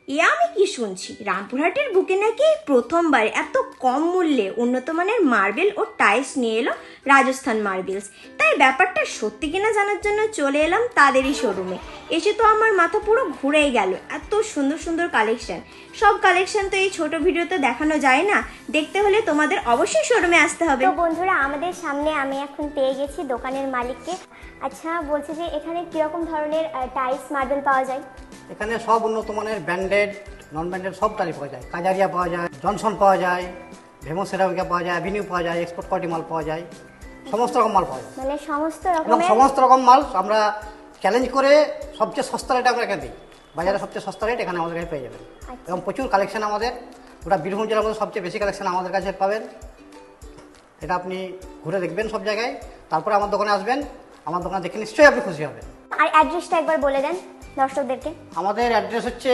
এ আমি কি শুনছি, রামপুরহাটের বুকে নাকি প্রথমবার এত কম মূল্যে উন্নত মানের মার্বেল ও টাইলস নিয়ে এলো রাজস্থান মার্বেলস। তাই ব্যাপারটা সত্যি কিনা জানার জন্য চলে এলাম তাদেরই শোরুমে। এসে তো আমার মাথা পুরো ঘুরেই গেল, এত সুন্দর সুন্দর কালেকশন। সব কালেকশন তো এই ছোট ভিডিওতে দেখানো যায় না, দেখতে হলে তোমাদের অবশ্যই শোরুমে আসতে হবে। তো বন্ধুরা, আমাদের সামনে আমি এখন পেয়ে গেছি দোকানের মালিককে। আচ্ছা, বলছি যে এখানে কিরকম ধরনের টাইলস মার্বেল পাওয়া যায়? এখানে সব উন্নত মানের ব্র্যান্ডেড, নন ব্র্যান্ডেড সব টালি পাওয়া যায়। কাজারিয়া পাওয়া যায়, জনসন পাওয়া যায়, ভেমো সেরামিকা পাওয়া যায়, অ্যাভিনিউ পাওয়া যায়, এক্সপোর্ট কোয়ালিটি মাল পাওয়া যায়, সমস্ত রকম মাল পাওয়া যায়। মানে সমস্ত এবং রকমের সমস্ত রকম মাল আমরা চ্যালেঞ্জ করে সবচেয়ে সস্তা রেট আমরা এখানে দিই। বাজারে সবচেয়ে সস্তা রেট এখানে আমাদের কাছে পেয়ে যাবেন। আচ্ছা। এবং প্রচুর কালেকশন আমাদের, ওটা বীরভূম জেলার মধ্যে সবচেয়ে বেশি কালেকশন আমাদের কাছে পাবেন। এটা আপনি ঘুরে দেখবেন সব জায়গায়, তারপরে আমার দোকানে আসবেন। আমার দোকানে দেখে নিশ্চয়ই আপনি খুশি হবেন। আর অ্যাড্রেসটা একবার বলে দেন দর্শকদেরকে। আমাদের অ্যাড্রেস হচ্ছে